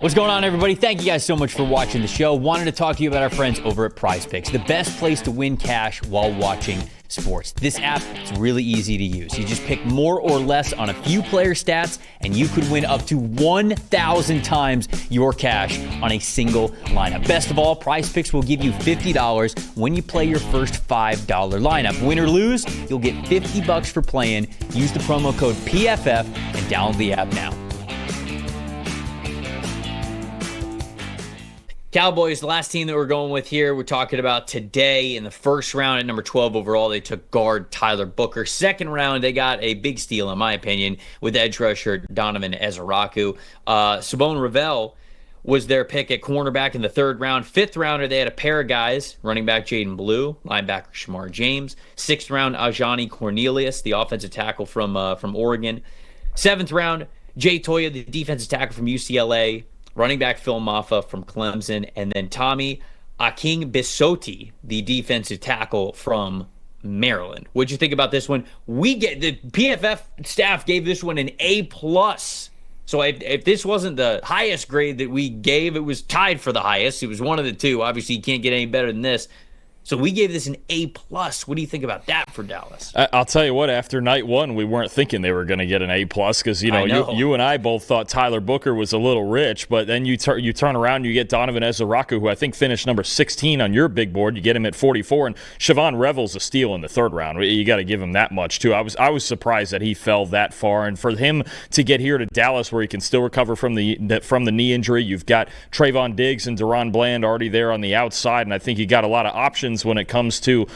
What's going on, everybody? Thank you guys so much for watching the show. Wanted to talk to you about our friends over at Prize Picks, the best place to win cash while watching sports. This app is really easy to use. You just pick more or less on a few player stats, and you could win up to 1,000 times your cash on a single lineup. Best of all, Prize Picks will give you $50 when you play your first $5 lineup. Win or lose, you'll get $50 for playing. Use the promo code PFF and download the app now. Cowboys, the last team that we're going with here, we're talking about today in the first round at number 12 overall. They took guard Tyler Booker. Second round, they got a big steal, in my opinion, with edge rusher Donovan Ezeraku. Sabone Ravel was their pick at cornerback in the third round. Fifth rounder, they had a pair of guys, running back Jaden Blue, linebacker Shamar James. Sixth round, Ajani Cornelius, the offensive tackle from Oregon. Seventh round, Jay Toya, the defensive tackle from UCLA. Running back Phil Maffa from Clemson, and then Tommy Aking-Bisotti, the defensive tackle from Maryland. What'd you think about this one? The PFF staff gave this one an A+. So if this wasn't the highest grade that we gave, it was tied for the highest. It was one of the two. Obviously, you can't get any better than this. So we gave this an A+. What do you think about that for Dallas? I'll tell you what, after night one, we weren't thinking they were going to get an A+, because you and I both thought Tyler Booker was a little rich, but then you turn around and you get Donovan Ezeraku, who I think finished number 16 on your big board. You get him at 44, and Sikkema Revel's a steal in the third round. You got to give him that much too. I was surprised that he fell that far, and for him to get here to Dallas, where he can still recover from the knee injury, you've got Trayvon Diggs and Deron Bland already there on the outside, and I think you got a lot of options when it comes to,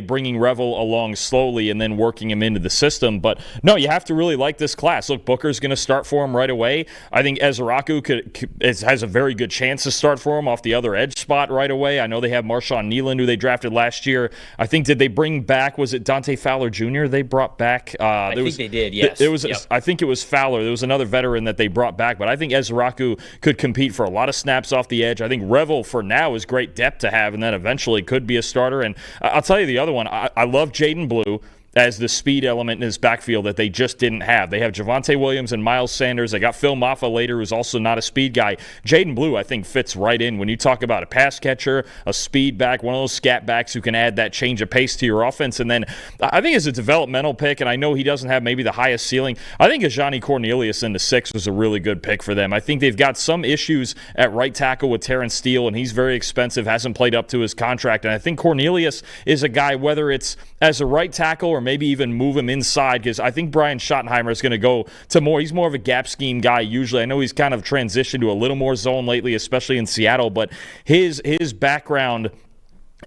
bringing Revel along slowly and then working him into the system. But no, you have to really like this class. Look, Booker's going to start for him right away. I think Ezeraku has a very good chance to start for him off the other edge spot right away. I know they have Marshawn Neeland, who they drafted last year. I think, did they bring back, was it Dante Fowler Jr. they brought back? I think they did, yes. I think it was Fowler. There was another veteran that they brought back, but I think Ezeraku could compete for a lot of snaps off the edge. I think Revel, for now, is great depth to have, and then eventually could be a starter. And I'll tell you the other one, I love Jaden Blue as the speed element in his backfield that they just didn't have. They have Javonte Williams and Miles Sanders. They got Phil Maffa later, who's also not a speed guy. Jaden Blue, I think, fits right in when you talk about a pass catcher, a speed back, one of those scat backs who can add that change of pace to your offense. And then I think as a developmental pick, and I know he doesn't have maybe the highest ceiling, I think Ajani Cornelius in the 6 was a really good pick for them. I think they've got some issues at right tackle with Terrence Steele, and he's very expensive, hasn't played up to his contract. And I think Cornelius is a guy, whether it's as a right tackle or maybe even move him inside, because I think Brian Schottenheimer is going to go to more. He's more of a gap scheme guy usually. I know he's kind of transitioned to a little more zone lately, especially in Seattle, but his background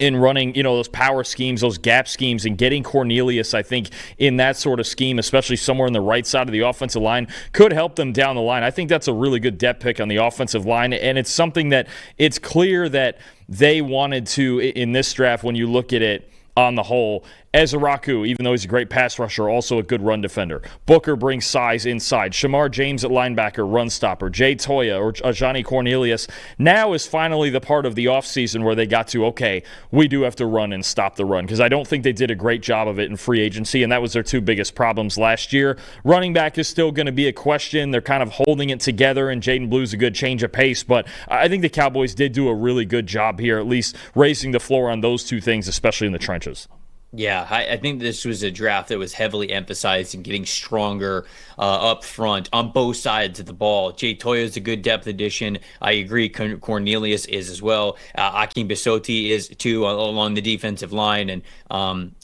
in running, those power schemes, those gap schemes, and getting Cornelius, I think, in that sort of scheme, especially somewhere on the right side of the offensive line, could help them down the line. I think that's a really good depth pick on the offensive line, and it's something that it's clear that they wanted to, in this draft, when you look at it on the whole. Ezeraku, even though he's a great pass rusher, also a good run defender. Booker brings size inside. Shamar James at linebacker, run stopper. Jay Toya or Ajani Cornelius now is finally the part of the offseason where they got to, we do have to run and stop the run, because I don't think they did a great job of it in free agency, and that was their two biggest problems last year. Running back is still going to be a question. They're kind of holding it together, and Jaden Blue's a good change of pace, but I think the Cowboys did do a really good job here, at least raising the floor on those two things, especially in the trenches. Yeah, I think this was a draft that was heavily emphasized in getting stronger up front on both sides of the ball. Jay Toya is a good depth addition. I agree. Cornelius is as well. Aking-Bisotti is too along the defensive line. And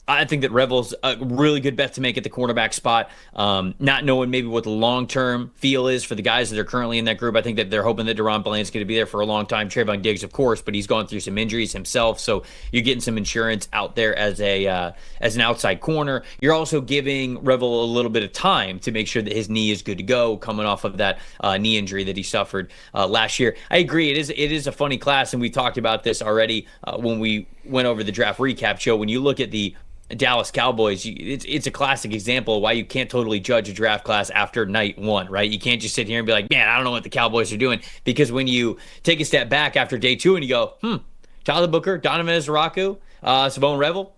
I think that Revel's a really good bet to make at the cornerback spot. Not knowing maybe what the long-term feel is for the guys that are currently in that group. I think that they're hoping that Deron Bland's going to be there for a long time. Trayvon Diggs, of course, but he's gone through some injuries himself. So you're getting some insurance out there as an outside corner. You're also giving Revel a little bit of time to make sure that his knee is good to go, coming off of that knee injury that he suffered last year. I agree. It is a funny class, and we talked about this already when we went over the draft recap show. When you look at the Dallas Cowboys, it's a classic example of why you can't totally judge a draft class after night one, right? You can't just sit here and be like, man, I don't know what the Cowboys are doing, because when you take a step back after day two and you go, Tyler Booker, Donovan Ezeraku, Sabone Revel,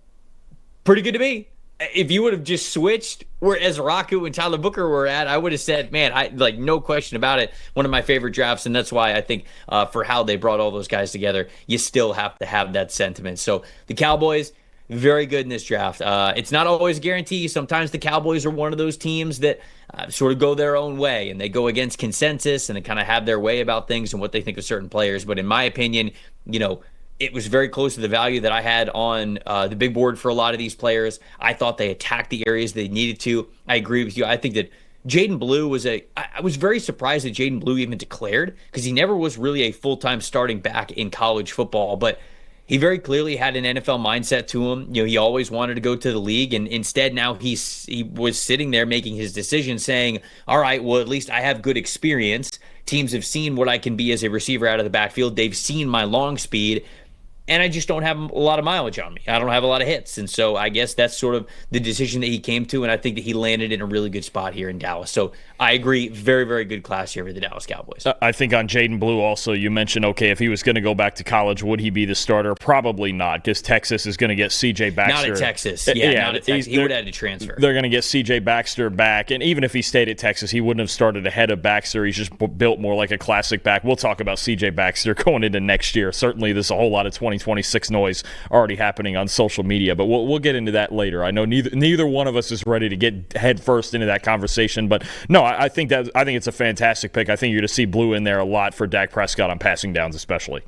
pretty good to me. if you would have just switched where Ezraku and Tyler Booker were at, I would have said, man, I like no question about it. One of my favorite drafts, and that's why I think for how they brought all those guys together, you still have to have that sentiment. So the Cowboys, very good in this draft. It's not always a guarantee. Sometimes the Cowboys are one of those teams that sort of go their own way and they go against consensus and they kind of have their way about things and what they think of certain players. But in my opinion, it was very close to the value that I had on the big board for a lot of these players. I thought they attacked the areas they needed to. I agree with you. I think that Jaden Blue I was very surprised that Jaden Blue even declared because he never was really a full-time starting back in college football, but he very clearly had an NFL mindset to him. He always wanted to go to the league, and instead now he was sitting there making his decision saying, all right, well, at least I have good experience. Teams have seen what I can be as a receiver out of the backfield. They've seen my long speed. And I just don't have a lot of mileage on me. I don't have a lot of hits. And so I guess that's sort of the decision that he came to. And I think that he landed in a really good spot here in Dallas. So I agree. Very, very good class here for the Dallas Cowboys. I think on Jaden Blue also, you mentioned, okay, if he was going to go back to college, would he be the starter? Probably not, because Texas is going to get C.J. Baxter. Not at Texas. Yeah, not at Texas. He would have had to transfer. They're going to get C.J. Baxter back. And even if he stayed at Texas, he wouldn't have started ahead of Baxter. He's just built more like a classic back. We'll talk about C.J. Baxter going into next year. Certainly there's a whole lot of 2026 noise already happening on social media, but we'll get into that later. I know neither one of us is ready to get head first into that conversation, but no, I think it's a fantastic pick. I think you're going to see Blue in there a lot for Dak Prescott on passing downs especially.